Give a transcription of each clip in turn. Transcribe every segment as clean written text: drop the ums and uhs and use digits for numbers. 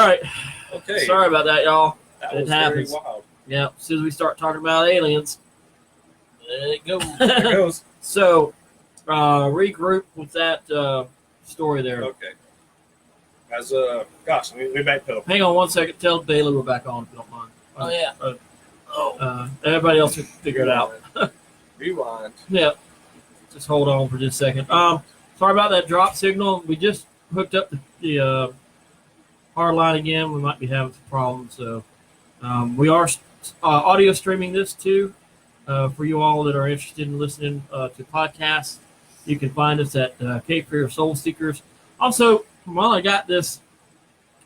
right. Okay. Sorry about that, y'all. That It was happens. very wild. Yeah. As soon as we start talking about aliens, there it goes. There it goes. So, regroup with that story there. Okay. As gosh, we backpedal. Hang on one second. Tell Bailey we're back on if you don't mind. Oh, yeah. Everybody else can figure it out. Rewind. Yeah. Just hold on for just a second. Sorry about that drop signal. We just hooked up the hard line again. We might be having some problems. So we are audio streaming this too. For you all that are interested in listening to podcasts, you can find us at Cape Fear Soul Seekers. Also, while I got this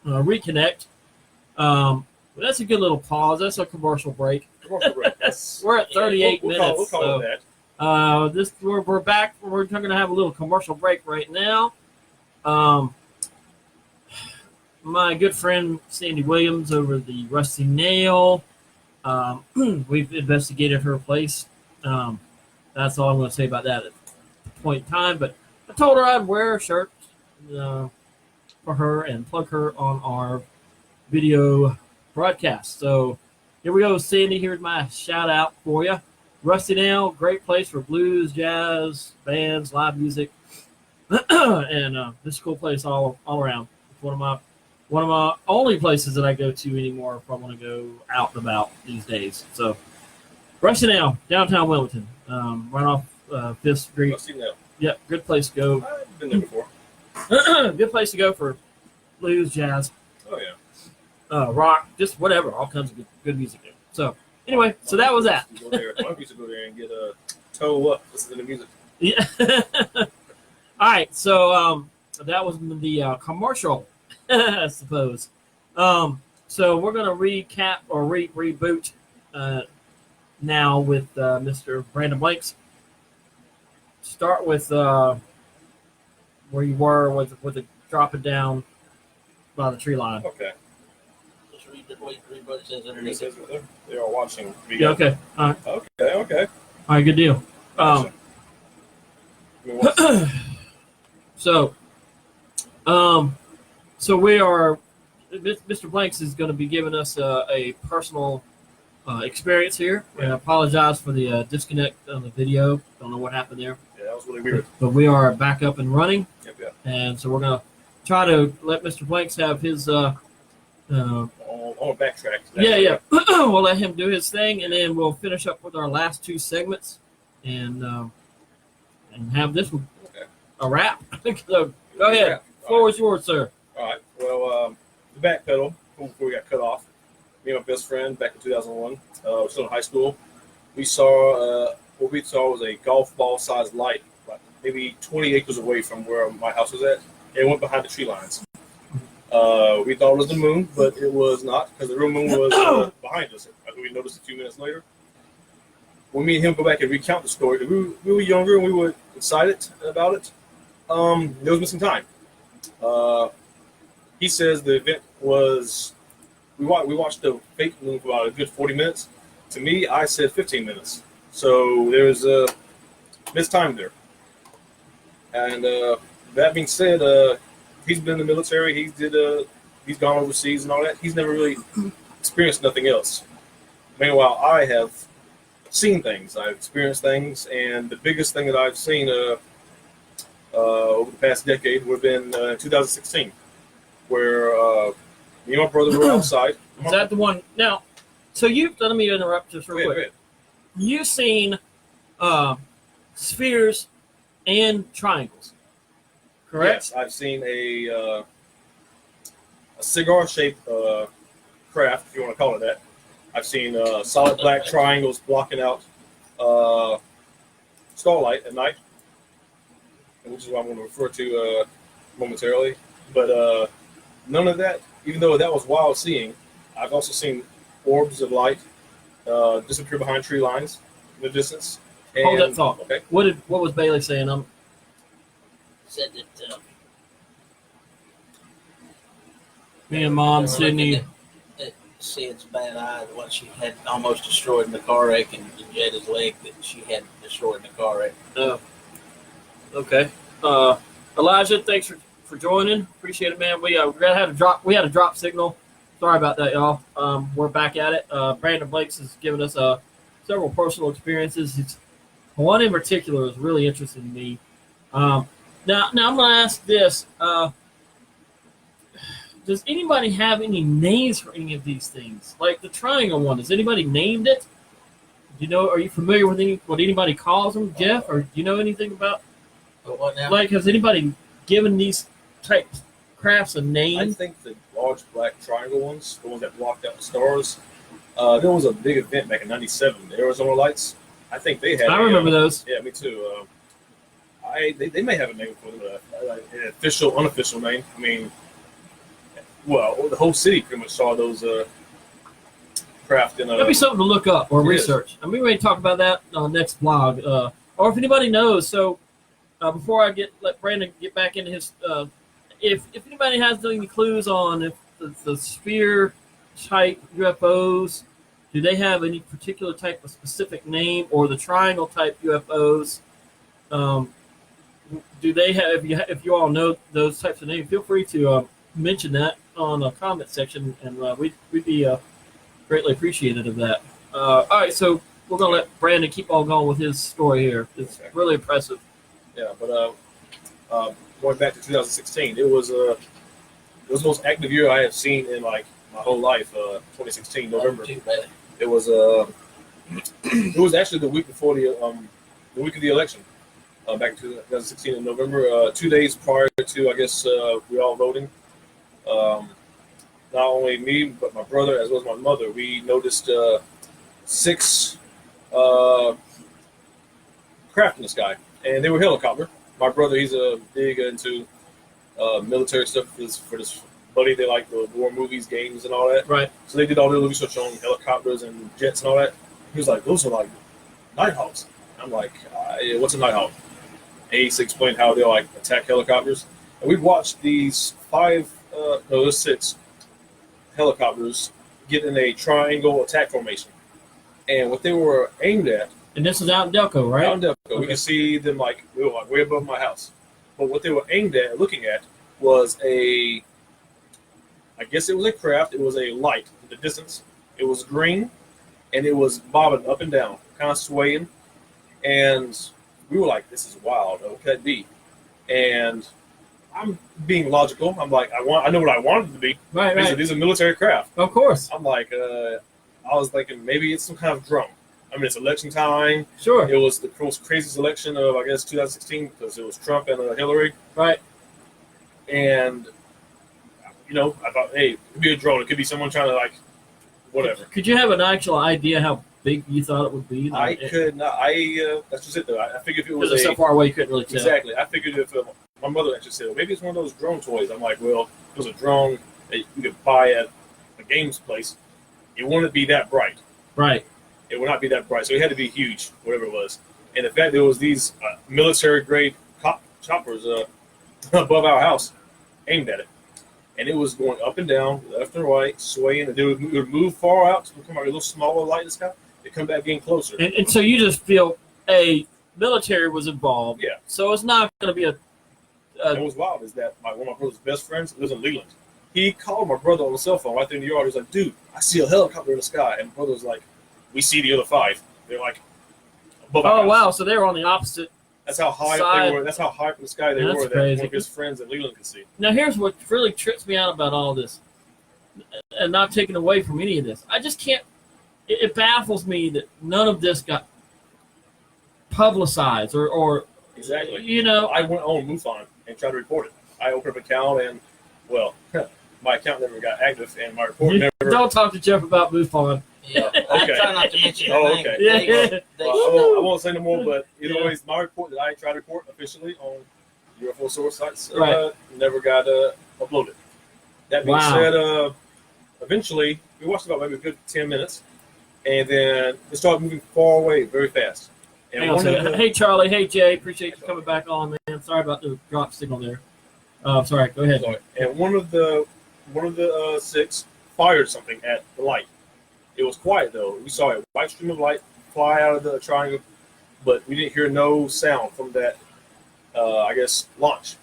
reconnect, that's a good little pause. That's a commercial break. We're at 38 minutes. We'll call it that. We're back. We're going to have a little commercial break right now. My good friend Sandy Williams over the Rusty Nail. We've investigated her place. That's all I'm going to say about that at the point in time. But I told her I'd wear a shirt for her and plug her on our video broadcast. So here we go, Sandy. Here's my shout out for you. Rusty Nail, great place for blues, jazz, bands, live music, and this is a cool place all around. It's one of my only places that I go to anymore if I want to go out and about these days. So, Rusty Nail, downtown Wilmington, right off 5th Street. Rusty Nail. Yep, good place to go. I've been there before. Good place to go for blues, jazz, Oh yeah. rock, just whatever, all kinds of good music there. So anyway, so that was that. Go there. I used to go there and get a toe up, listen to the music. Yeah. All right, so that was the commercial, I suppose. So we're gonna recap or reboot now with Mr. Brandon Blanks. Start with where you were with the dropping down by the tree line. Okay. Just read what it says Here it underneath. says right there. They are watching. Yeah. Okay. All right. Okay. All right. Good deal. Gotcha. So we are. Mr. Blanks is going to be giving us a personal experience here. And I apologize for the disconnect on the video. Don't know what happened there. Yeah, that was really weird. But we are back up and running. Yep. And so we're going to try to let Mr. Blanks have his. On backtrack. Yeah. We'll let him do his thing, and then we'll finish up with our last two segments, and have this one a wrap. So go ahead. Yeah. Floor is yours, sir. All right. Well, the back pedal before we got cut off. Me and my best friend back in 2001. We were still in high school. We saw what we saw was a golf ball sized light, like maybe 20 acres away from where my house was at. It went behind the tree lines. We thought it was the moon, but it was not, because the real moon was behind us. I think we noticed a few minutes later. When me and him go back and recount the story, we were younger and we were excited about it. There was missing time. He says the event was, we watched the fake moon for about a good 40 minutes. To me, I said 15 minutes. So there was a missed time there. And that being said, he's been in the military. He's gone overseas and all that. He's never really experienced nothing else. Meanwhile, I have seen things. I've experienced things, and the biggest thing that I've seen over the past decade would have been 2016, where me and my brother were outside. Is that the one? Now, so let me interrupt just real quick. You've seen spheres and triangles, correct? Yes, I've seen a cigar-shaped craft, if you want to call it that. I've seen solid black triangles blocking out starlight at night, which is what I'm going to refer to momentarily. But none of that, even though that was wild seeing, I've also seen orbs of light disappear behind tree lines in the distance. And, Hold that thought. Okay. What was Bailey saying? Said that Me and Mom, they were Sydney. looking at Sid's bad eye, what she had almost destroyed in the car wreck, and Jetta's leg that she had destroyed in the car wreck. Okay. Elijah, thanks for joining. Appreciate it, man. We had a drop signal. Sorry about that, y'all. We're back at it. Brandon Blakes has given us several personal experiences. One in particular is really interesting to me. Now I'm going to ask this. Does anybody have any names for any of these things? Like the triangle one, has anybody named it? Are you familiar with what anybody calls them, Jeff? Or do you know anything about? What now? Like, has anybody given these type crafts a name? I think the large black triangle ones, the ones that blocked out the stars. There was a big event back in '97, the Arizona Lights. I think they had. I remember those. Yeah, me too. They may have a name for them, an official, unofficial name. I mean, well, the whole city pretty much saw those craft in. That'd be something to look up or research. And we may talk about that on next vlog. Or if anybody knows. So before I let Brandon get back into his, if anybody has any clues on if the sphere type UFOs, do they have any particular type of specific name, or the triangle type UFOs? Do they have? If you all know those types of names, feel free to mention that on a comment section, and we'd be greatly appreciative of that. All right, so we're gonna let Brandon keep on going with his story here. It's really impressive. Yeah, but going back to 2016, it was the most active year I have seen in like my whole life. 2016 November. It was it was actually the week before the week of the election. Back in 2016 in November, 2 days prior to, I guess, we all voting. Not only me, but my brother as well as my mother, we noticed 6 craft in the sky, and they were helicopter. My brother, he's big into military stuff for this buddy. They like the war movies, games, and all that. Right. So they did all their research on helicopters and jets and all that. He was like, "Those are like Nighthawks." I'm like, "What's a Nighthawk?" And he explained how they like attack helicopters. And we watched these 6 helicopters get in a triangle attack formation. And what they were aimed at. And this is out in Delco, right? Out in Delco. Okay. We could see them like we were like way above my house. But what they were aimed at, looking at, was I guess it was a craft. It was a light in the distance. It was green, and it was bobbing up and down, kind of swaying. And we were like, "This is wild. What could that be?" And I'm being logical. I'm like, I know what I wanted it to be. Right. These are military craft. Of course. I'm like, I was thinking maybe it's some kind of drone. I mean, it's election time. Sure. It was the most craziest election of, I guess, 2016 because it was Trump and Hillary. Right. And, I thought, hey, it could be a drone. It could be someone trying to, like, whatever. Could you have an actual idea how big you thought it would be? I could not. That's just it, though. I figured if it was because it's so far away, you couldn't really tell. Exactly. I figured if my mother actually said, well, maybe it's one of those drone toys. I'm like, well, if it was a drone that you could buy at a games place, it wouldn't be that bright. Right. It would not be that bright. So it had to be huge, whatever it was. And the fact there was these military-grade choppers above our house aimed at it. And it was going up and down, left and right, swaying. And it would move far out to become a little smaller light in the sky. They come back getting closer. And so you just feel military was involved. Yeah. So it's not going to be And what was wild is that one of my brother's best friends lives in Leland. He called my brother on the cell phone right there in the yard. He was like, "Dude, I see a helicopter in the sky." And my brother was like, "We see the other 5. They're like above our house." Wow. So they were on the opposite. That's how high side. they were. That's how high up in the sky they That's were. crazy. That one of his friends in Leland could see. Now, here's what really trips me out about all this, and not taking away from any of this. I just can't. It baffles me that none of this got publicized or Exactly. I I went on MUFON and tried to report it. I opened up an account and, well, my account never got active and my report never. Don't talk to Jeff about MUFON. Yeah. Okay. I try not to mention Oh, the name. okay. Yeah. Well, I won't say no more, but either Yeah. way, my report that I tried to report officially on UFO source sites Right. never got uploaded. That being Wow. said, eventually, we watched about maybe a good 10 minutes, and then it started moving far away very fast. And Hang on a one of second. the- Hey, Charlie. Hey, Jay. Appreciate you coming back on, man. Sorry about the drop signal there. Sorry. Go ahead. Sorry. And one of the 6 fired something at the light. It was quiet though. We saw a white stream of light fly out of the triangle, but we didn't hear no sound from that. I guess launch.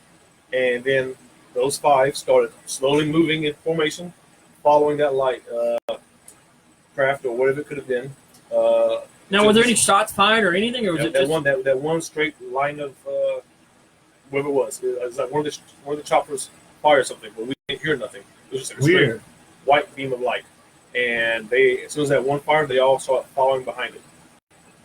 And then those 5 started slowly moving in formation, following that light craft or whatever it could have been. Now, were there any shots fired or anything, or was it that just one straight line of whoever it was? It was like one of the choppers fired something, but we didn't hear nothing. It was just like a straight weird? white beam of light. And as soon as that one fired, they all saw it following behind it.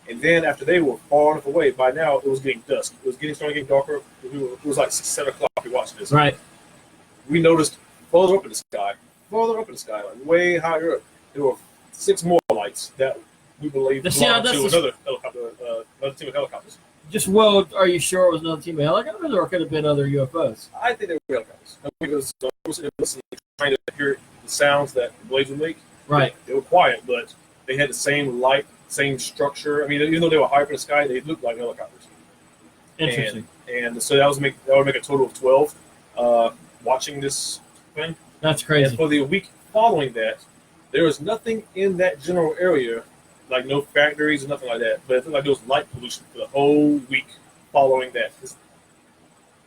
And then after they were far enough away, by now it was getting dusk. It was starting to get darker. It was like 7 o'clock. We watched this. Right. We noticed further up in the sky, like way higher up, there were 6 more lights that we believe belonged to another helicopter, another team of helicopters. Are you sure it was another team of helicopters, or it could have been other UFOs? I think they were helicopters. Because listening, trying to hear the sounds that the blades would make. Right. They were quiet, but they had the same light, same structure. I mean, even though they were high up in the sky, they looked like helicopters. Interesting. And so that would make a total of 12 watching this thing. That's crazy. And for the week following that, there was nothing in that general area, like no factories or nothing like that. But it looked like there was light pollution for the whole week following that.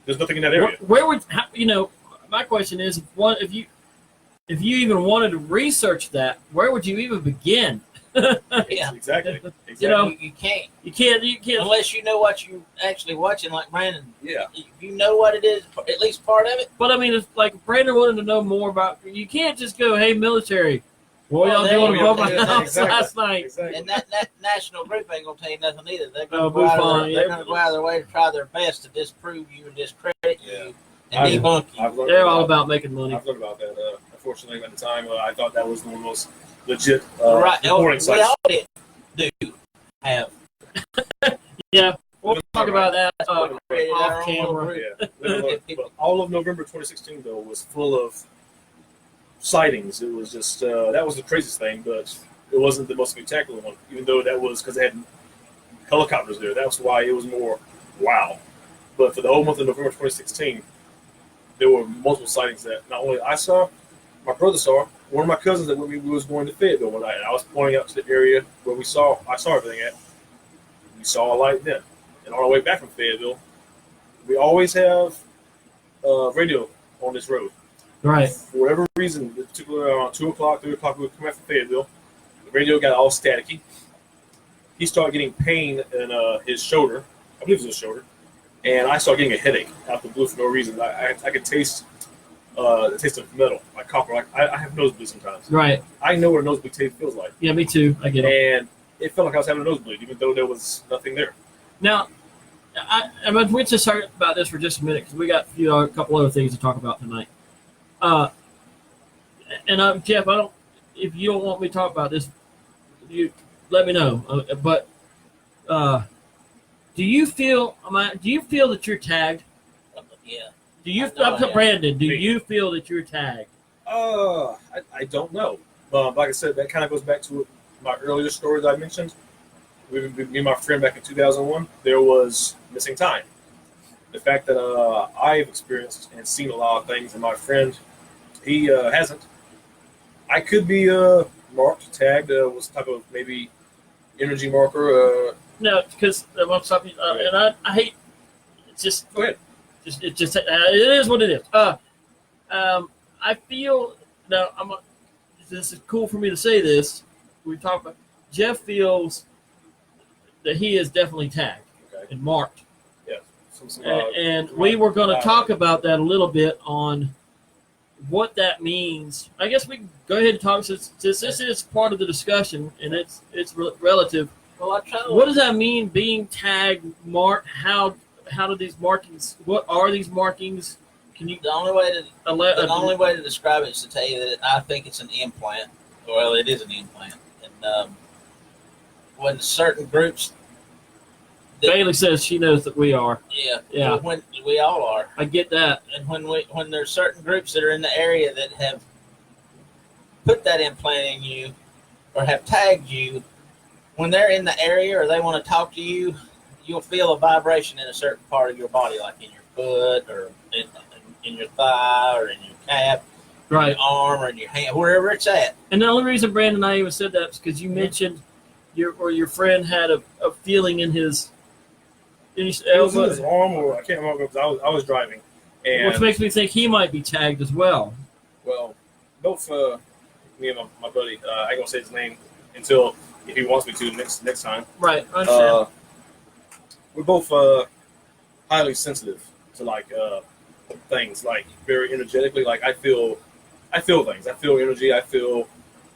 There's nothing in that area. Where would my question is, if you even wanted to research that, where would you even begin? Yeah, Exactly. You can't. You can't Unless you know what you're actually watching, like Brandon. Yeah. You know what it is, at least part of it. But I mean, it's like Brandon wanted to know more about. You can't just go, "Hey, military, what y'all doing above my house last night?" Exactly. And that national group ain't gonna tell you nothing either. They're Oh, gonna Buffon, go out of their way to try their best to disprove you and discredit Yeah. you and debunk you. They're all about making money. I've learned about that. Unfortunately, at the time, I thought that was one of the most legit Right. reporting We sites. all did do have. Yeah, we'll talk about that Created our off own little camera. group. Yeah. But all of November 2016, though, was full of sightings. It was just, that was the craziest thing, but it wasn't the most spectacular one, even though that was because they had helicopters there. That's why it was more wow. But for the whole month of November 2016, there were multiple sightings that not only I saw, my brother saw. One of my cousins that we was going to Fayetteville one night, and I was pointing out to the area where I saw everything at. We saw a light then. And on our way back from Fayetteville, we always have radio on this road. Right. For whatever reason, particularly around 2 o'clock, 3 o'clock, we would come out from Fayetteville. The radio got all staticky. He started getting pain in his shoulder. I believe it was his shoulder. And I started getting a headache out the blue for no reason. I could taste the taste of metal, like copper. Like I have nosebleed sometimes. Right. I know what a nosebleed taste feels like. Yeah, me too. I get it. And it felt like I was having a nosebleed, even though there was nothing there. Now, I'm going to talk about this for just a minute because we got a couple other things to talk about tonight. Jeff, if you don't want me to talk about this, you let me know. But do you feel that you're tagged? Yeah. Do you, Yeah. Brandon? Do you feel that you're tagged? I don't know. Like I said, that kind of goes back to my earlier story that I mentioned. Me and my friend back in 2001, there was missing time. The fact that I've experienced and seen a lot of things, and my friend, he hasn't. I could be marked, tagged, was type of maybe energy marker. No, because and I hate. It's just Go ahead. it is what it is. I feel now. This is cool for me to say this. We talk about Jeff feels that he is definitely tagged and marked. Yeah. And we were going to talk about that a little bit on what that means. I guess we can go ahead and talk since this is part of the discussion and it's relative. Well, What does that mean? Being tagged, marked? How do these markings? What are these markings? Can you? The only way to describe it is to tell you that I think it's an implant. Well, it is an implant, and when certain groups. Bailey says she knows that we are. Yeah. When we all are. I get that. And when there's certain groups that are in the area that have put that implant in you or have tagged you, when they're in the area or they want to talk to you, you'll feel a vibration in a certain part of your body, like in your foot or in your thigh or in your calf, right, your arm or in your hand, wherever it's at. And the only reason Brandon and I even said that is because you mentioned your friend had a feeling in his It was in his arm, or I can't remember because I was driving, And which makes me think he might be tagged as well. well, both me and my buddy, I ain't gonna say his name until if he wants me to next time. Right, I understand. We're both highly sensitive to like things, like very energetically. Like I feel things. I feel energy. I feel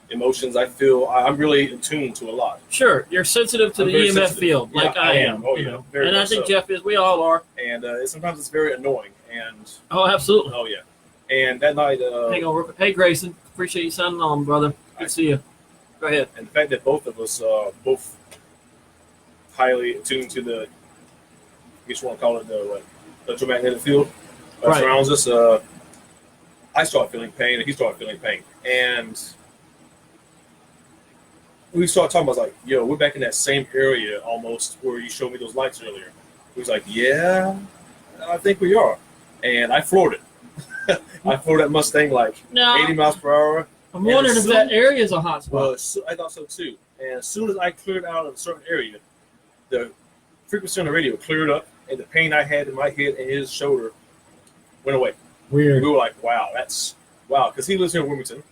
emotions. I'm really in tune to a lot. Sure, you're sensitive to I'm the very EMF sensitive. field, Yeah, like I I am. am. Oh, you yeah, know. very And I much think so. Jeff is. We all are. And sometimes it's very annoying. And Oh, absolutely. oh yeah. And that night, Hang on, real quick. Hey, Grayson, appreciate you signing on, brother. Good to see you. Go ahead. and the fact that both of us both highly attuned to the, I guess you want to call it the electromagnetic field that Right. surrounds us. I started feeling pain, and he started feeling pain, and we started talking about like, yo, we're back in that same area almost where you showed me those lights earlier. He was like, yeah, I think we are, and I floored it. I floored that Mustang like Now, 80 miles per hour. I'm wondering if as soon- that area is a hot spot. Well, I thought so too. And as soon as I cleared out of a certain area, the frequency on the radio cleared up, and the pain I had in my head and his shoulder went away. Weird. We were like, wow, because he lives here in Wilmington,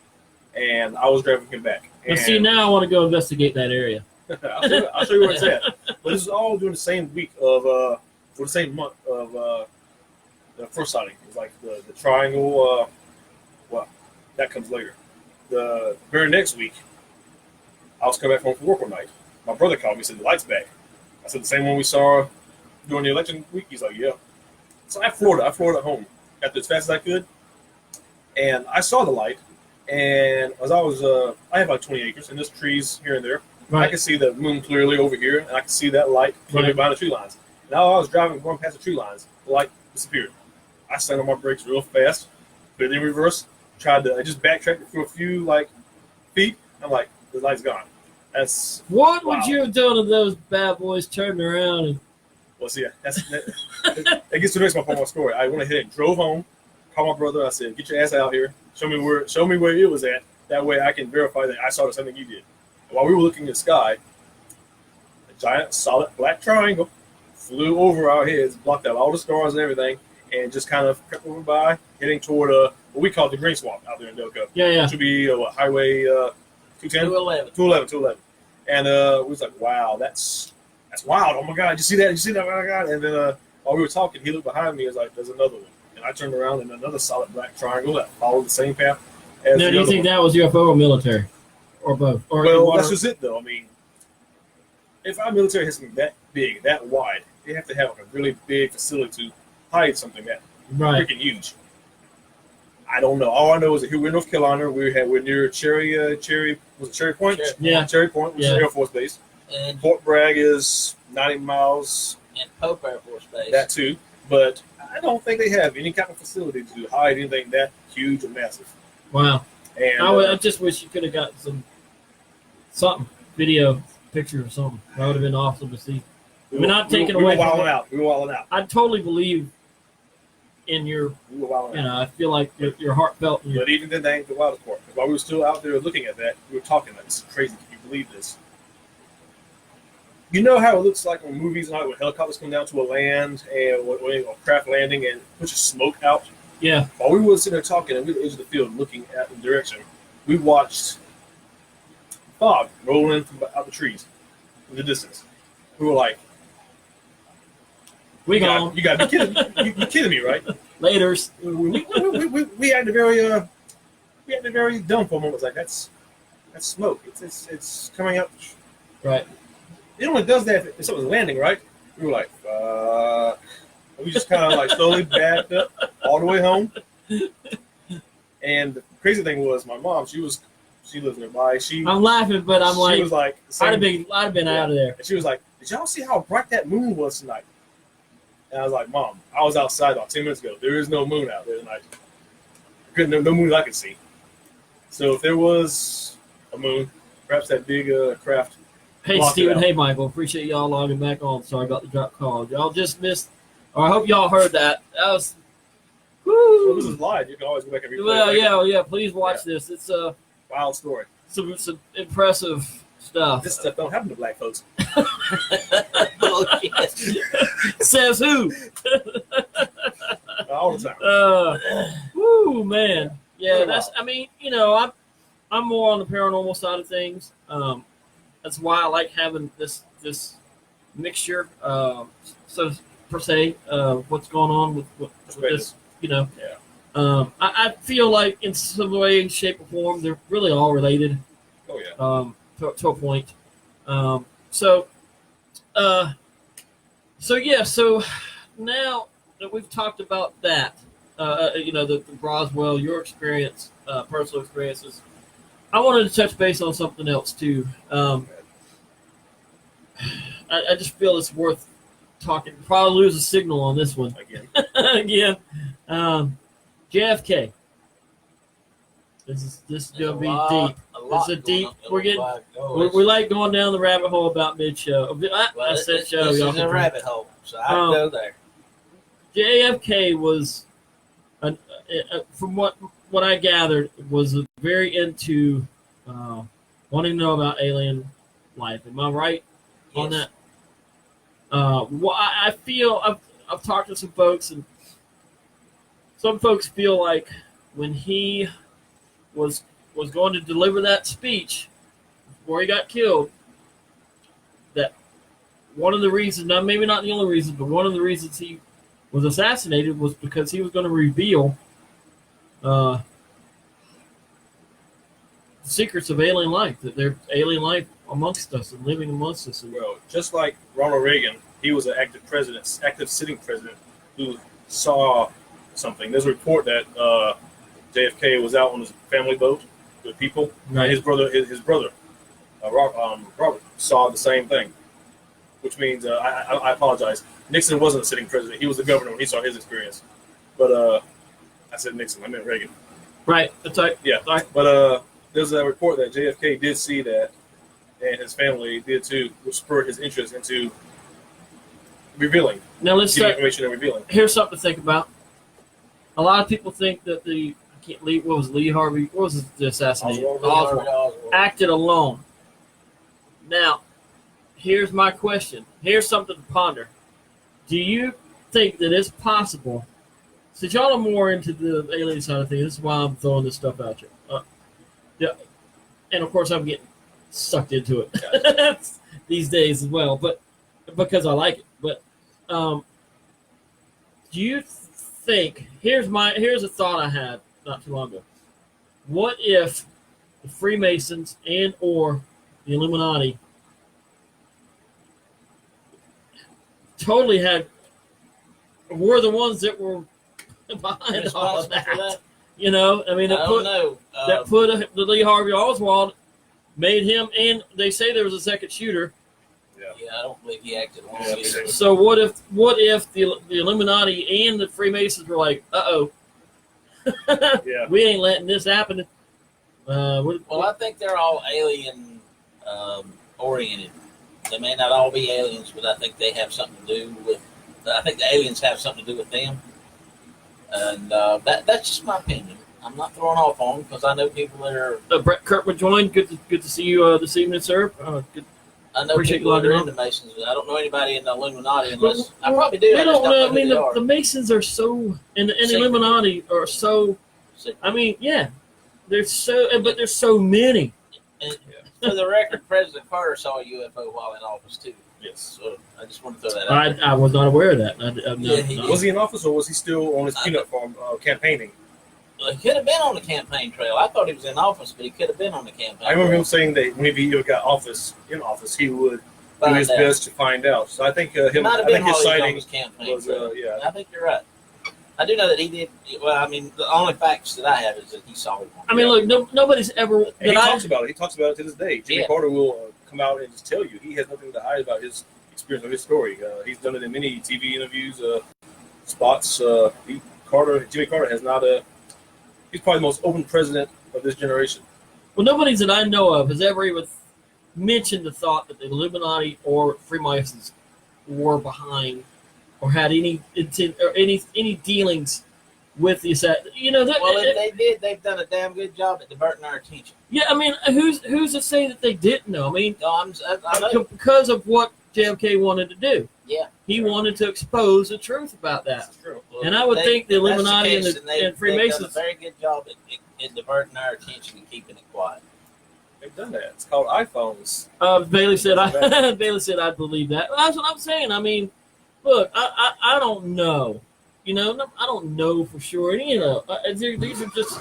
and I was driving him back. But And see, now I want to go investigate that area. I'll show you where it's at. But this is all during the same week of, or the same month of the first sighting. It's like the triangle. Well, that comes later. The very next week, I was coming back home from work one night. My brother called me and said, the light's back. I said, the same one we saw during the election week? He's like, yeah. So I floored it at home. Got there as fast as I could. And I saw the light. And as I have like 20 acres, and there's trees here and there. I Right. could see the moon clearly over here, and I could see that light clearly Right. behind the tree lines. Now I was driving, going past the tree lines, the light disappeared. I slammed on my brakes real fast, put it in reverse, I just backtracked for a few like feet. I'm like, the light's gone. That's What wow. would you have done if those bad boys turned around and well, see, that gets to the next part of my story. I went ahead and drove home, called my brother. I said, "Get your ass out here. Show me where it was at. That way, I can verify that I saw the same thing you did." And while we were looking at the sky, a giant, solid black triangle flew over our heads, blocked out all the stars and everything, and just kind of crept over by, heading toward what we call the Green Swamp out there in Delco. yeah. Which would be Highway 210? 211. 211. And we was like, wow, that's wild. Oh my God, did you see that? Did you see that? Oh my God. And then while we were talking, he looked behind me and was like, there's another one. And I turned around and another solid black triangle that followed the same path as Now, the do you other think one. that was UFO or military? Or both? Or Well, water? that's just it, though. I mean, if our military has something that big, that wide, they have to have a really big facility to hide something that Right. freaking huge. I don't know. All I know is that here we're in North Carolina. We're near Cherry was it Cherry Point? Yeah. Cherry Point, which is Yeah. Air Force Base. And, Fort Bragg is 90 miles, and Pope Air Force Base. that too. But I don't think they have any kind of facility to hide anything that huge and massive. Wow. And I just wish you could have got something, video, picture or something. That would have been awesome to see. We're not taking we away were from wilding it. out. We were wilding out. I totally believe in your, We were wilding out. I feel like your heartfelt. And your, But even then, that ain't the wildest part. While we were still out there looking at that, we were talking like, this is crazy. Can you believe this? You know how it looks like on movies, like when helicopters come down to a land and or a craft landing and pushes smoke out? yeah. While we were sitting there talking and we were at the edge of the field looking at the direction, we watched fog rolling from out the trees in the distance. We were like, We you gone. got to be kidding me. You're kidding me, right? Laters. We acted very dumb for a moment. It's like, that's smoke. It's coming up. Right. It only does that if something's landing, right? We were like, we just kind of like slowly backed up all the way home. And the crazy thing was, my mom, she lives nearby. I'm laughing, but I'm she like, was like, I'd have been out of there. and she was like, did y'all see how bright that moon was tonight? And I was like, Mom, I was outside about 10 minutes ago. There is no moon out there tonight. No moon I could see. So if there was a moon, perhaps that big craft. Hey, Block it Steven. out. Hey, Michael. Appreciate y'all logging back on. Sorry about the drop call. Y'all just missed, or I hope y'all heard that. That was, Well, this woo. is live. You can always go back and replay. Well, it. yeah. Please watch this. It's Wild story. some impressive stuff. This stuff don't happen to black folks. Bullshit. Says who? All the time. Woo, man. Yeah, Really that's. wild. I mean, I'm more on the paranormal side of things. That's why I like having this mixture. So per se, what's going on with this, Yeah. I feel like in some way, shape, or form, they're really all related. Oh yeah. To a point. So, yeah. So now that we've talked about that, the Roswell, your experience, personal experiences, I wanted to touch base on something else too. I just feel it's worth talking. Probably lose a signal on this one Again. again. JFK. This is gonna be deep. It's a deep. We're getting. We like going down the rabbit hole about mid-show. I said show. This Y'all is can a rabbit hole, so I can go there. JFK was, from what I gathered, was very into wanting to know about alien life. Am I right on that? Well, I feel I've talked to some folks, and some folks feel like when he was going to deliver that speech before he got killed, that one of the reasons, now maybe not the only reason, but one of the reasons he was assassinated was because he was going to reveal the secrets of alien life, that there's alien life amongst us and living amongst us. Well, just like Ronald Reagan, he was an active sitting president who saw something. There's a report that JFK was out on his family boat with people. Right. His brother, Robert, saw the same thing. Which means, I apologize. Nixon wasn't a sitting president. He was the governor when he saw his experience. But I said Nixon. I meant Reagan. Right. That's right. Yeah. Right. But there's a report that JFK did see that, and his family did too, which spurred his interest into revealing. Now let's getting start. information and revealing. Here's something to think about. A lot of people think that what was Lee Harvey? What was the assassination? Oswald. Acted alone. Now, here's my question. Here's something to ponder. Do you think that it's possible, since y'all are more into the alien side of things, this is why I'm throwing this stuff at you. Yeah, and of course I'm getting sucked into it these days as well, but because I like it. But do you think? Here's a thought I had not too long ago. What if the Freemasons and or the Illuminati totally were the ones that were behind all of that? You know, I mean, that put the Lee Harvey Oswald, made him, and they say there was a second shooter. Yeah, I don't believe he acted alone. Yeah, So what if the Illuminati and the Freemasons were like, Yeah. we ain't letting this happen. Well, I think they're all alien oriented. They may not all be aliens, but I think they have something to do with. I think the aliens have something to do with them, and that's just my opinion. I'm not throwing off on them because I know people that are. Brett Kirkman joined. Good to see you this evening, sir. Good. I know Appreciate people that you are logging into Masons. I don't know anybody in the Illuminati unless I probably do. They don't know. I mean, who they are. the Masons are so, and the Secret. Illuminati are so. Secret. I mean, yeah, there's so, but there's so many. And for the record, President Carter saw a UFO while in office too. Yes. So I just want to throw that out. I was not aware of that. Was he in office or was he still on his peanut farm campaigning? He could have been on the campaign trail. I thought he was in office, but he could have been on the campaign. I remember trail. him saying that whenever he got in office, he would do Find his out. best to find out. So I think It might have been his while he was on sighting his campaign was trail. yeah. I think you're right. I do know that he did. Well, I mean, the only facts that I have is that he saw one. I mean, look, nobody's ever. And he talks about it. He talks about it to this day. Jimmy Yeah. Carter will come out and just tell you he has nothing to hide about his experience or his story. He's done it in many TV interviews, spots. Jimmy Carter has not he's probably the most open president of this generation. Well, nobody that I know of has ever even mentioned the thought that the Illuminati or Freemasons were behind or had any intent or any dealings with the assassin. You know, Well, if they did, they've done a damn good job at diverting our attention. yeah. I mean, who's to say that they didn't know? I mean, No, I know. because of what JFK wanted to do. Yeah. He wanted to expose the truth about that. That's true. Well, And I would think the if that's Illuminati and case, the then they've done Freemasons. a very good job at diverting our attention and keeping it quiet. They've done that. It's called iPhones. Bailey said, Bailey said, I believe that. Well, that's what I'm saying. I mean, look, I don't know. You know, I don't know for sure. And, you know, these are just.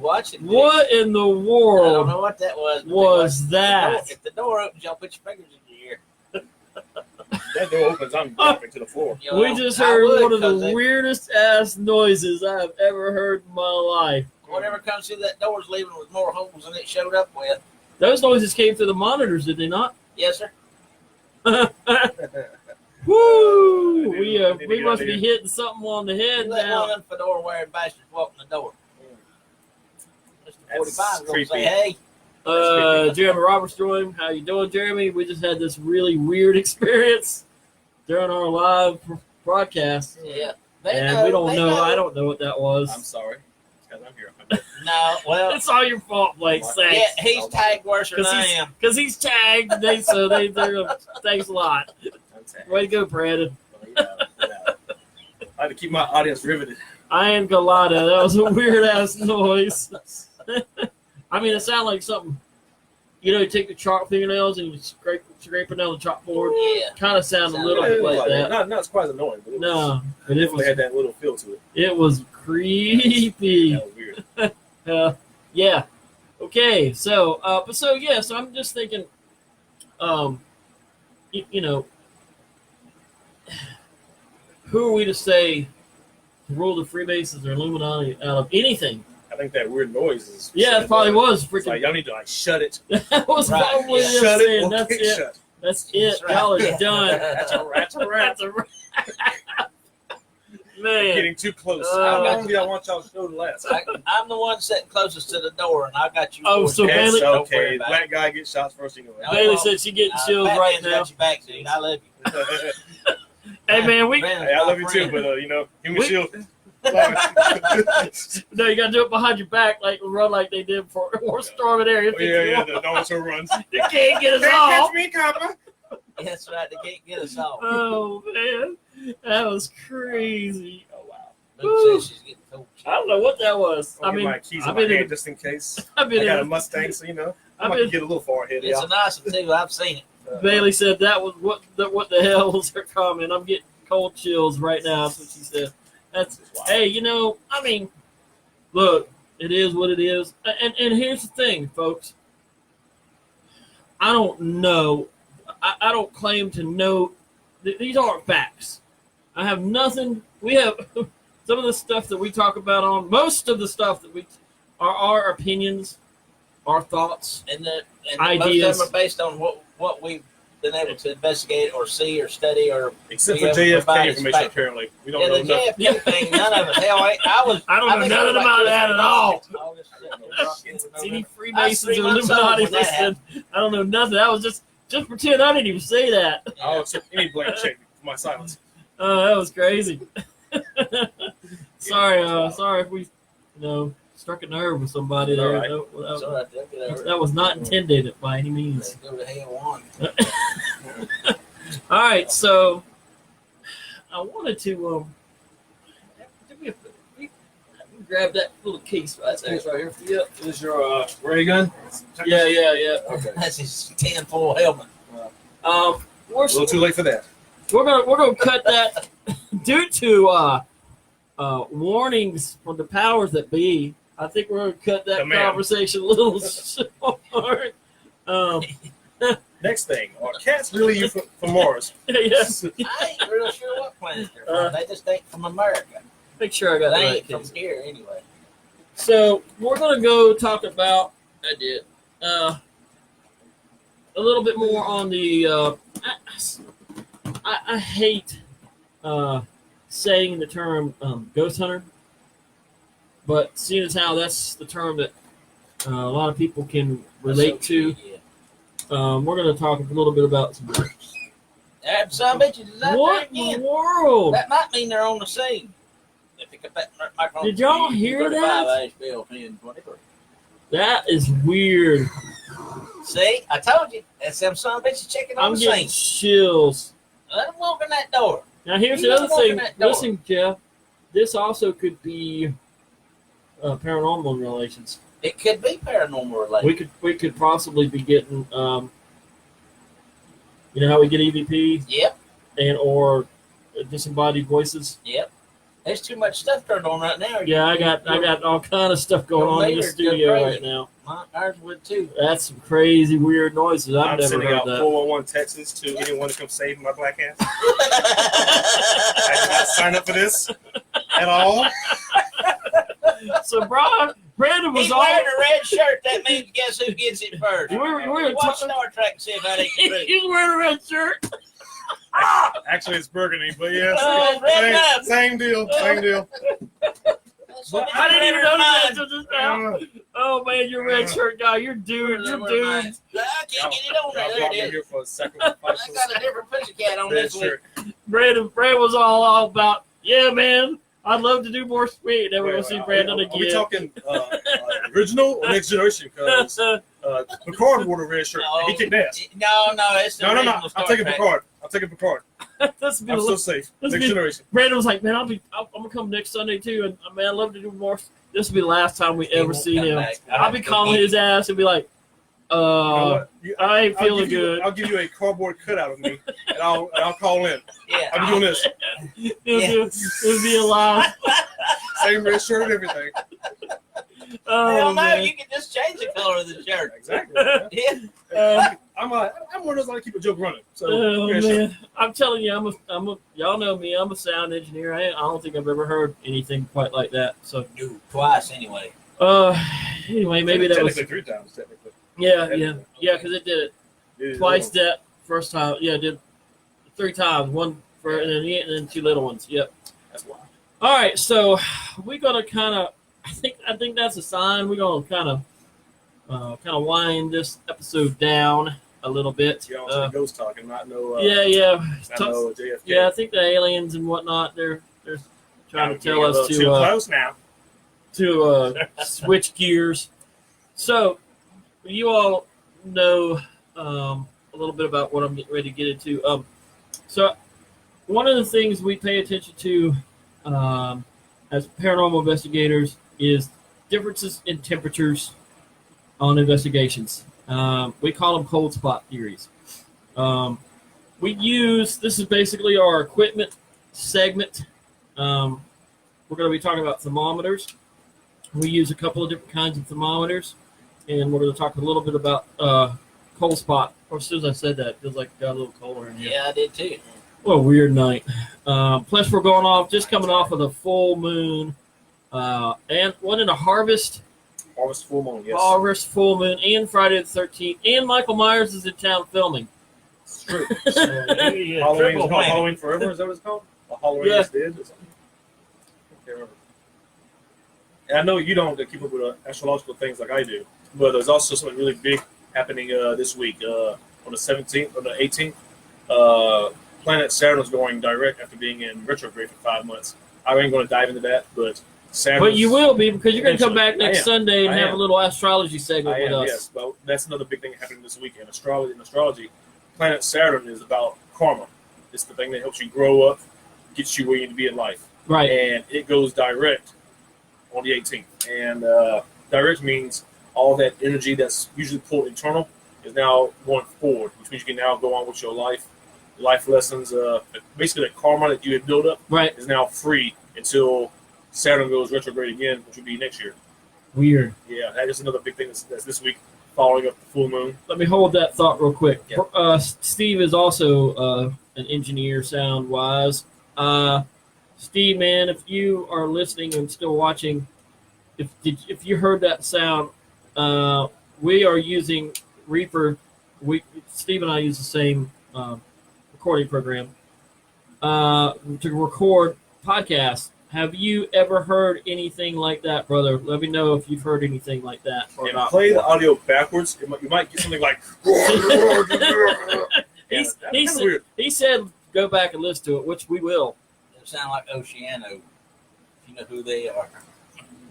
Watch it. What in the I don't world know what that was. was that? If the door opens, y'all put your fingers in your ear. That door opens, I'm dropping to the floor. You know, We just I heard would, one of 'cause the weirdest ass noises I've ever heard in my life. whatever comes through that door is leaving with more holes than it showed up with. Those noises came through the monitors, did they not? Yes, sir. Woo! I We need to get must out of be here. hitting something on the head You let one now. of them fedora wearing bastards walk in the door. Mr. That's 45 is going to creepy. say, hey. Jeremy Roberts joined. How you doing, Jeremy? We just had this really weird experience during our live broadcast, Yeah. and we don't know. I don't know what that was. I'm sorry. Because I'm here. No, well, It's all your fault, Blake. yeah, Thanks. he's tagged worse than I am. Because he's tagged. They're thanks a lot. Way to go, Brandon. I had to keep my audience riveted. I ain't gonna lie to you, that was a weird ass noise. I mean, it sounded like something. You know, you take the chalk fingernails and you scraping down the chalkboard. Yeah. Kind of sounded a little Yeah, bit like that. Not as quite annoying, but it No, but it it definitely was had that little feel to it. it was creepy. That was weird. Yeah. Okay. So, so I'm just thinking, you know, who are we to say to rule the Freemasons or Illuminati out of anything? I think that weird noise is. Yeah, it probably was It's freaking. like, y'all need to shut it. That was Right, probably yeah. just Shut it. saying, Or that's get it. shut. That's it. That's right. Y'all are Yeah. done. That's a wrap. That's a wrap. You're Man. getting too close. Uh, How long do y'all want y'all show to last? I'm the one sitting closest to the door, and I got you. Oh, boys so covered. Bailey- It's Don't okay. worry The about black it. guy gets shots first anyway. No. Bailey said she getting chills right Batman's now. got your back, dude. I love you. Hey, man, we. Brandon's Hey, I my love you too, friend. but give me a We- shield. No, you got to do it behind your back, like run like they did for War Storm in Area 51. Yeah, the dinosaur runs. They can't get us Can't off. catch me, copper. That's right. They can't get us off. Oh, man. That was crazy. Oh wow. Luke says she's getting cold. I don't know what that was. I'll I get mean, my keys in I've my been hand in, just in case. I've I been got a in, Mustang, so I I've might been, get a little far ahead of It's a y'all. nice one too. I've seen it. Bailey said that was what the hell's her comment. I'm getting cold chills right now. That's what she said. That's hey, you know, I mean, look, it is what it is. And here's the thing, folks. I don't know. I don't claim to know. These aren't facts. I have nothing. We have some of the stuff that we talk about on most of the stuff that we are our opinions, our thoughts. And most Ideas. of them are based on what we've been able to investigate or see or study or Except be for able to JFK provide information, spectrum. apparently. We don't Yeah, know the nothing. JFK thing, none of it. Hell, I I don't know nothing about that at all. Any That's Freemasons 3 or months old Illuminati when that listen. I don't know nothing. That was just pretend I didn't even say that. I'll accept any blank check for my silence. Oh, that was crazy. Sorry if we, struck a nerve with somebody All there. right. It's all right, they'll get over it. That was not intended by any means. Let's go to hell one. All right, so I wanted to we grab that little case right there, right here for you. Is your ray gun? Yeah. Okay. That's his tinfoil helmet. We're A little too late for that. we're gonna cut that due to warnings from the powers that be. I think we're gonna cut that The man. conversation a little short. Next thing, are cats really you from Mars? Yes. I ain't real sure what planet they're from. They just ain't from America. Make sure I got They that ain't right. from here anyway. So we're gonna go talk about a little bit more on the. I hate saying the term ghost hunter, but seeing as how that's the term that a lot of people can relate to, we're gonna talk a little bit about some ghosts. Some bitches is out What there in the again. world? That might mean they're on the scene. If you cut that microphone, Did y'all hear that? HBL 1023. That is weird. See, I told you. That's them son of bitches checking on I'm the getting sink. chills. Let them walk in that door. Now here's You the other walk in thing. that door. Listen, Jeff, this also could be paranormal relations. It could be paranormal related. We could possibly be getting you know how we get EVP Yep, and or disembodied voices. yep. There's too much stuff turned on right now. Yeah, I got all kind of stuff going your on in the meters go studio crazy. right now. Ours would too. That's some crazy weird noises. I've I'm never sending heard out that. 411 texts to anyone to come save my black ass. I did not sign up for this at all. So Brandon was He's all wearing a red shirt. That means guess who gets it first. we're Watch Star Trek and see if that ain't true. He's wearing a red shirt. Actually, it's burgundy, but yeah, Oh, red enough. same deal. Same deal. I didn't even notice that until just now. Uh, Oh man, you're a red shirt guy. You're doomed. You're doomed. I can't get it on y'all there. brought There me it is. here for a second. I got a different pussycat on Red this week. shirt. Brandon was all about, yeah, man. I'd love to do more sweet. Then we're gonna see Brandon Are we again. talking original or next generation? Because Picard wore a red shirt. No. He kicked ass. No, it's the No. original Star I'm taking Trek. Picard. I'm taking Picard. This would be I'm a so little- safe. let's Next be- generation. Brandon was like, man, I'm gonna come next Sunday too, and man, I'd love to do more. This will be the last time we He ever won't see come him. back. I'll be calling his ass and be like, You know what? I ain't I'll feeling give you- good. I'll give you a cardboard cutout of me, and I'll call in. Yeah. I'm doing this. It'll be alive. Same red shirt and everything. Oh, Hell no, man. you can just change the color of the shirt. Exactly. Yeah. I'm one of those that keep a joke running. So Oh yeah, sure. man, I'm telling you, y'all know me. I'm a sound engineer. I don't think I've ever heard anything quite like that. So, No, twice anyway. anyway, maybe that was technically 3 times. Technically, yeah, because it did it It twice is. that first time. Yeah, it did 3 times. One for and then 2 little ones. Yep. That's wild. All right, so we're gonna kind of. I think that's a sign. We're gonna kind of wind this episode down a little bit. You know, ghost talking, not no. Yeah. Not no JFK. Yeah, I think the aliens and whatnot, they're trying to tell Getting a us little too close now. to switch gears. So, you all know a little bit about what I'm getting ready to get into. So, one of the things we pay attention to as paranormal investigators is differences in temperatures on investigations. We call them cold spot theories. This is basically our equipment segment. We're going to be talking about thermometers. We use a couple of different kinds of thermometers, and we're going to talk a little bit about cold spot. Or as soon as I said that, it feels like it got a little colder in here. Yeah, I did too. What a weird night. Plus, we're coming off of the full moon, and what in a harvest Harvest full moon. Yes. Harvest full moon, and Friday the 13th, and Michael Myers is in town filming. It's true. Yeah, Halloween is triple called whammy. Halloween Forever. Is that what it's called? Or Halloween Yeah. is Dead or something? I can't remember. And I know you don't keep up with astrological things like I do, but there's also something really big happening this week. On the 17th or the 18th, planet Saturn is going direct after being in retrograde for 5 months. I ain't going to dive into that, but Saturn. But you will be, because you're going to come back Eventually. next Sunday and I have am. a little astrology segment I with am, us. yes. But that's another big thing happening this week in astrology. Planet Saturn is about karma. It's the thing that helps you grow up, gets you where you need to be in life. Right. And it goes direct on the 18th. And direct means all that energy that's usually pulled internal is now going forward, which means you can now go on with your life lessons. Basically, the karma that you had built up Right. is now free until Saturn goes retrograde again, which will be next year. Weird. Yeah, that is another big thing that's this week, following up the full moon. Let me hold that thought real quick. Yeah. Steve is also an engineer, sound-wise. Steve, man, if you are listening and still watching, if you heard that sound, we are using Reaper. Steve and I use the same recording program to record podcasts. Have you ever heard anything like that, brother? Let me know if you've heard anything like that or And not. play the audio backwards. You might get something like. He's- That's he's- kinda weird. He said go back and listen to it, which we will. It sound like Oceano. If you know who they are.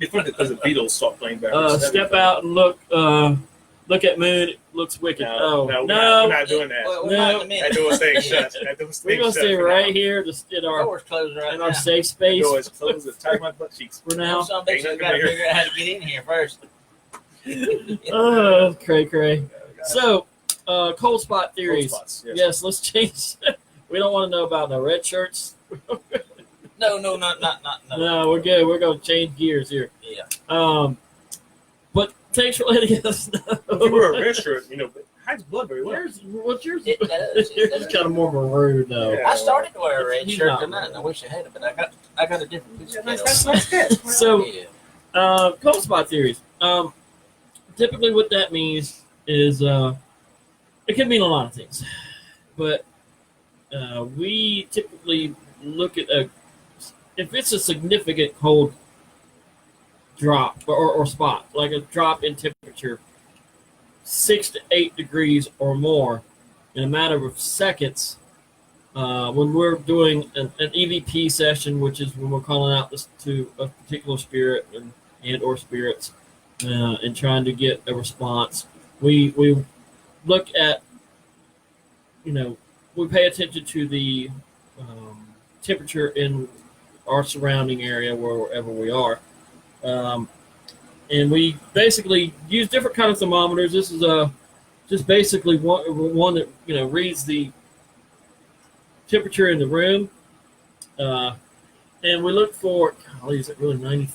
It's funny because the Beatles stopped playing backwards. Step out and look at moon. looks wicked. No, No, we're not doing that. Well, we No. might in a minute. That door is staying shut. That door is we're staying gonna shut stay for right now. here, just in The our door's closed right now. safe The space door is closed. It's tied my butt cheeks. for Now now. some bitches Ain't got to nothing figure out how to get in here first. Cray. So, cold spot theories. Cold spots, yes. Yes, let's change. We don't want to know about the red shirts. No, not. No, we're good. We're gonna change gears here. Yeah. But thanks for letting us know. If you wear a red shirt, you know, it hides blood very well. What's yours? It does. It's kind of more maroon though. Yeah. I started to wear a red He's shirt not tonight, and I wish I had it, but I got a different piece of Nice catch. So, yeah. cold spot theories. Typically, what that means is it can mean a lot of things, but we typically look at if it's a significant cold drop or spot, like a drop in temperature, 6 to 8 degrees or more in a matter of seconds. When we're doing an EVP session, which is when we're calling out to a particular spirit and or spirits, and trying to get a response, we look at, we pay attention to the temperature in our surrounding area wherever we are, and we basically use different kind of thermometers. This is just basically one that reads the temperature in the room, and we look for. Golly, is it really 90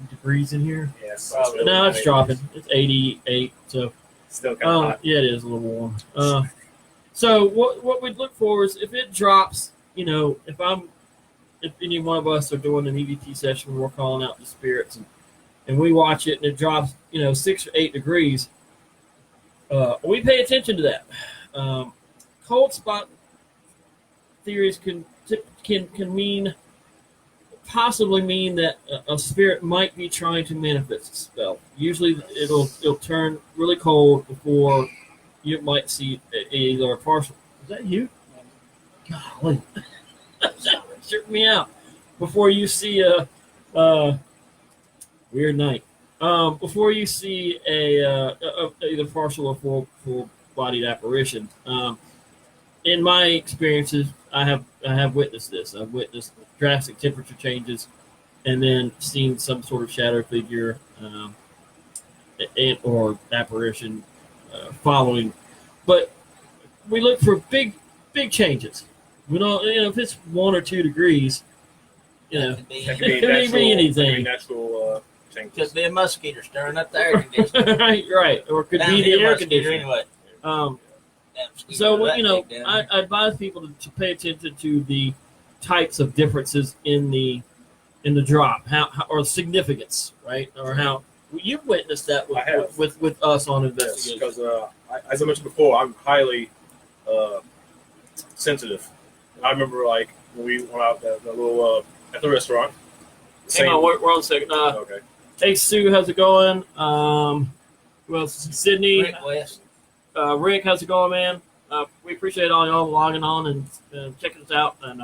degrees in here? Yes. Probably. No, it's dropping. It's 88. So Still kind of hot. yeah, it is a little warm. So what we'd look for is if it drops. If any one of us are doing an EVP session, we're calling out the spirits, and we watch it and it drops, 6 or 8 degrees. We pay attention to that. Cold spot theories can possibly mean that a spirit might be trying to manifest a spell. Usually, it'll turn really cold before you might see either a partial. Is that you? Golly. Shook me out before you see a weird night. Before you see a either partial or full bodied apparition. In my experiences, I have witnessed this. I've witnessed drastic temperature changes, and then seen some sort of shadow figure or apparition following. But we look for big changes. We don't, if it's 1 or 2 degrees, That could it be could be anything. natural Could changes. be a mosquito stirring up the air conditioner. right, or it could Down be the here, air mosquito conditioner. anyway. Um, That mosquito so that big down I there. advise people to pay attention to the types of differences in the drop, how or significance, right, or how you've witnessed that I have. with us on Yes, investigation. because as I mentioned before, I'm highly sensitive. I remember like when we went out that little at the restaurant. Hang on, we're on a second. Okay. Hey Sue, how's it going? Who else? Sydney, Rick West. Rick, how's it going, man? We appreciate all y'all logging on and checking us out. And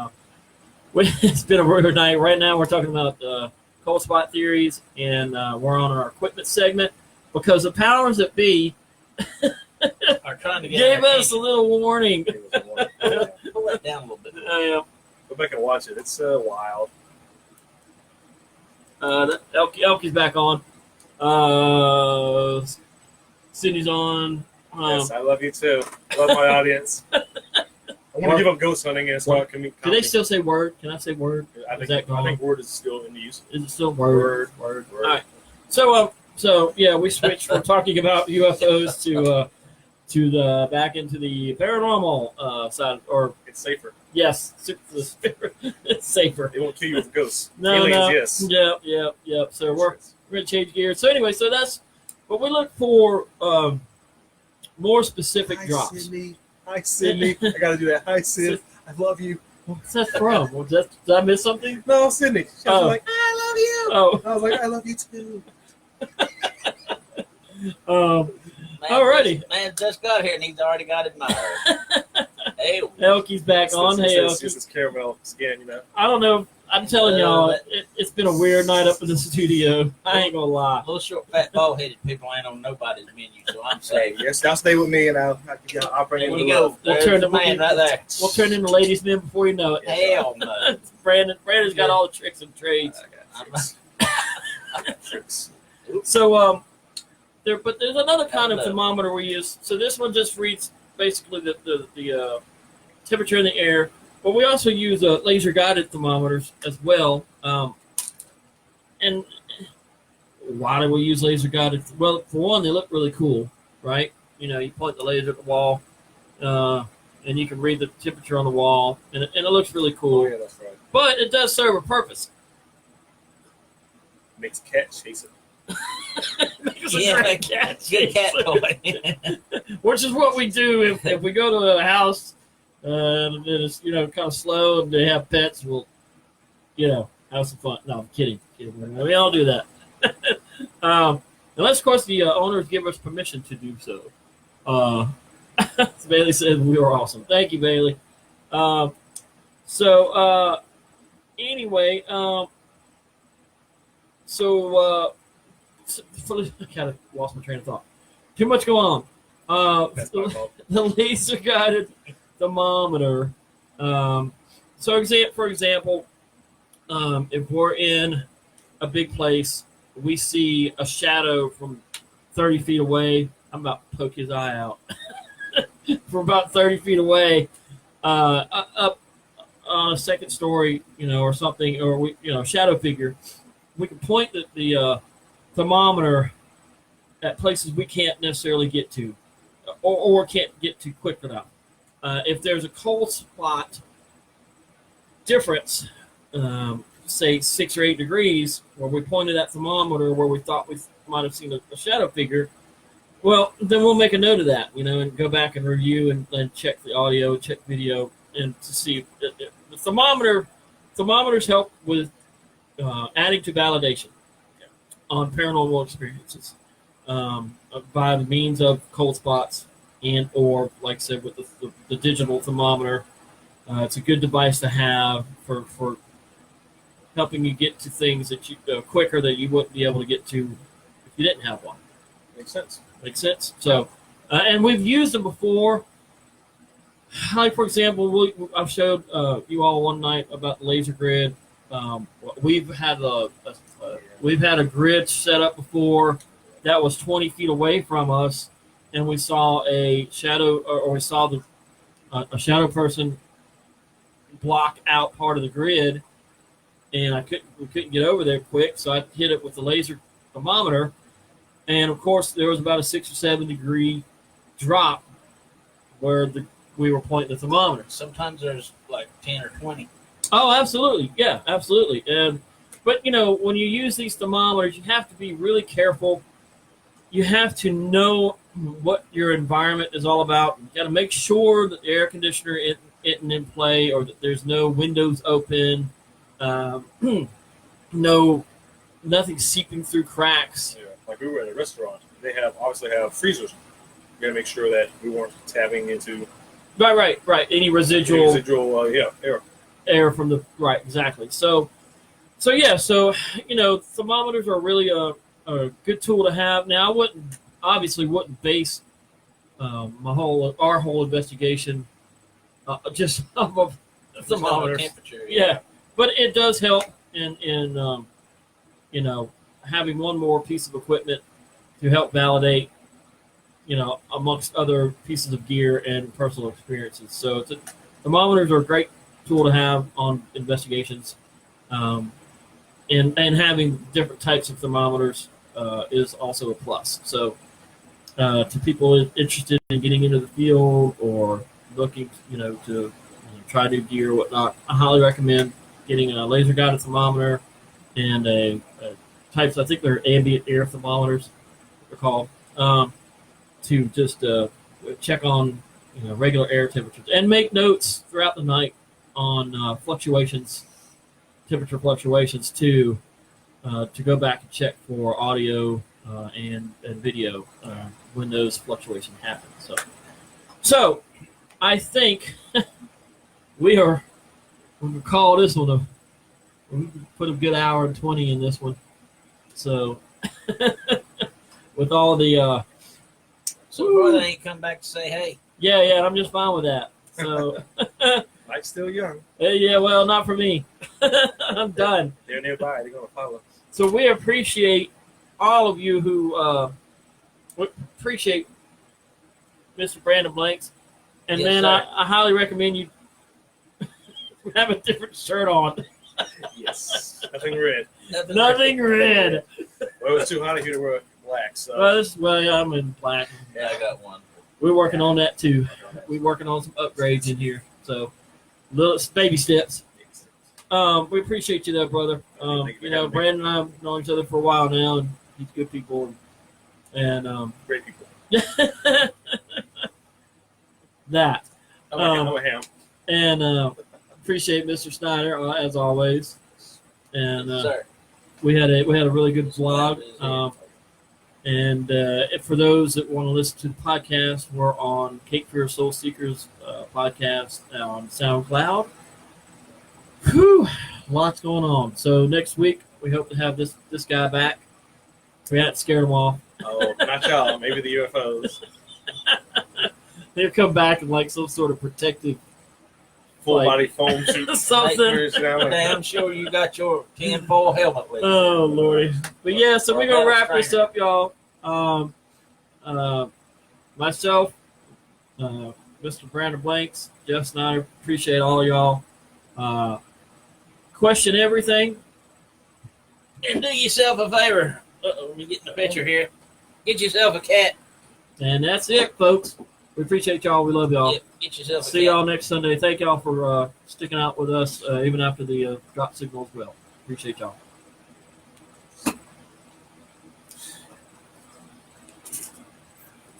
it's been a weird night. Right now, we're talking about cold spot theories, and we're on our equipment segment because the powers that be Are trying to get gave our us a little warning. It was wonderful. Pull that down a little bit. Yeah. Go back and watch it. It's wild. Elky's back on. Sydney's on. Yes, I love you too. Love my audience. I want to give up ghost hunting and start comedy. Do they still say word? Can I say word? I Is that gone? think word is still in use. Is it still word? Word. All right. So yeah, we switched from talking about UFOs to the back into the paranormal side, or It's safer. yes, it's safer. They won't kill you with ghosts. No, Aliens, no. yes. Yep. So we're gonna change gears. So anyway, so that's what we look for. More specific drops. Hi, Sydney. I got to do that. Hi, Sid. I love you. What's that from? Did I miss something? No, Sydney. She was like, I love you. Oh. I was like, I love you too. Alrighty. Man just got here and he's already got admired. Hey, Elky's back on. Hey, It's Elky. this caramel skin, you know. I don't know. I'm telling y'all, it's been a weird night up in the studio. I ain't gonna lie. Little short, fat, bald-headed people ain't on nobody's menu, so I'm Hey, saying. yes, y'all stay with me, and I'll bring There you you the go. love. We'll There's turn the it- man right there. We'll turn into ladies' men before you know it. Hell no. Brandon's got all the tricks and trades. I got tricks. So there's another kind of thermometer we use. So this one just reads basically the temperature in the air, but we also use laser guided thermometers as well. And why do we use laser guided? Well, for one, they look really cool, right? You know, you point the laser at the wall, and you can read the temperature on the wall, and it looks really cool. Oh, yeah, that's right. But it does serve a purpose. Makes cat chase it. Makes a Yeah, great cat Good cat chase. toy. Which is what we do if we go to a house that is, kind of slow and they have pets. We'll, have some fun. No, I'm kidding. We all do that. Unless, of course, the owners give us permission to do so. Bailey said we were awesome. Thank you, Bailey. Anyway, I kind of lost my train of thought. Too much going on. That's my fault. The laser guided thermometer. For example, if we're in a big place, we see a shadow from 30 feet away. I'm about to poke his eye out. From about 30 feet away, up on a second story, or something, or shadow figure, we can point the thermometer at places we can't necessarily get to, or can't get to quick enough. If there's a cold spot difference, say 6 or 8 degrees, where we pointed that thermometer where we thought we might have seen a shadow figure, well, then we'll make a note of that, and go back and review and check the audio, check video, and to see the thermometers help with adding to validation on paranormal experiences by the means of cold spots or, like I said, with the digital thermometer. It's a good device to have for helping you get to things that you quicker that you wouldn't be able to get to if you didn't have one. Makes sense. Makes sense. So, and we've used them before. Like, for example, I've showed you all one night about the laser grid. We've had a grid set up before that was 20 feet away from us, and we saw a shadow, or we saw a shadow person block out part of the grid, and we couldn't get over there quick, so I hit it with the laser thermometer, and of course there was about a 6 or 7 degree drop where we were pointing the thermometer. Sometimes there's like 10 or 20. Oh, absolutely. Yeah, absolutely. But, when you use these thermometers, you have to be really careful. You have to know what your environment is all about. You got to make sure that the air conditioner isn't in play, or that there's no windows open, nothing seeping through cracks. Yeah, like we were at a restaurant. They obviously have freezers. We got to make sure that we weren't tapping into Right. Any residual air. from the right, exactly. So thermometers are really a good tool to have. Now, I wouldn't base our whole investigation just off of thermometers. Temperature. Yeah, but it does help in having one more piece of equipment to help validate, amongst other pieces of gear and personal experiences. So thermometers are a great tool to have on investigations, and having different types of thermometers is also a plus. So to people interested in getting into the field or looking, to try new gear or whatnot, I highly recommend getting a laser guided thermometer and a types. I think they're ambient air thermometers, they're called, to just check on regular air temperatures and make notes throughout the night on temperature fluctuations too, to go back and check for audio and video when those fluctuations happen. So I think we can call this one We put a good hour and 20 in this one. So, with all the So brother ain't come back to say, hey. yeah, I'm just fine with that. So, Mike's still young. yeah, well, not for me. I'm done. They're nearby. They're gonna follow. So we appreciate all of you who we appreciate Mr. Brandon Blanks, and Yes, man, sir. I highly recommend you have a different shirt on. Yes. Nothing red. Nothing red. Well, it's too hot here to wear black. So Well, yeah, I'm in black. Yeah, I got one. We're working on that too. We're working on some upgrades in here. So, little baby steps. We appreciate you, though, brother. You know, Brandon and I have known each other for a while now, and he's good people. And great people. that. I like him. And appreciate Mr. Snyder as always. And Sir. we had a really good vlog. And for those that want to listen to the podcast, we're on Cape Fear Soul Seekers podcast on SoundCloud. Whew, lots going on. So next week we hope to have this guy back. We hadn't scared him off. Oh, not y'all. Maybe the UFOs. He'll come back in like some sort of protective Full body foam suit. something. Damn sure you got your tinfoil helmet with you. Oh Lordy. But yeah, so we're gonna wrap this up, y'all. Myself, Mr. Brandon Blanks, Jeff Snyder, appreciate all of y'all. Question everything. And do yourself a favor. Let me get in the picture here. Get yourself a cat. And that's it, folks. We appreciate y'all. We love y'all. Yep, get yourself a See cat. y'all next Sunday. Thank y'all for sticking out with us even after the drop signal as well. Appreciate y'all.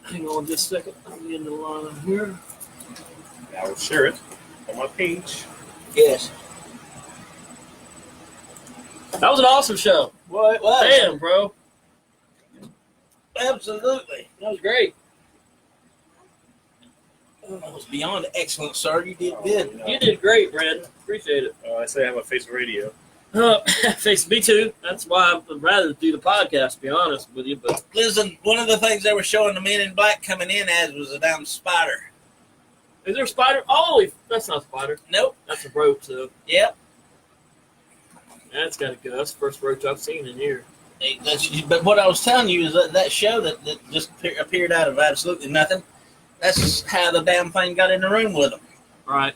Hang on just a second. I'm getting the line here. I will share it on my page. Yes. That was an awesome show. Well, it was. Damn, bro. Absolutely. That was great. That was beyond excellent, sir. You did good. No. You did great, Brandon. Appreciate it. I say I have a face for radio. Face me too. That's why I'd rather do the podcast, to be honest with you. But Listen, one of the things they were showing the men in black coming in as was a damn spider. is there a spider? Oh, that's not a spider. Nope. That's a roach, though. Yep. That's gotta go. That's the first roach I've seen in here. But what I was telling you is that show that just appeared out of absolutely nothing. That's how the damn thing got in the room with them. All right.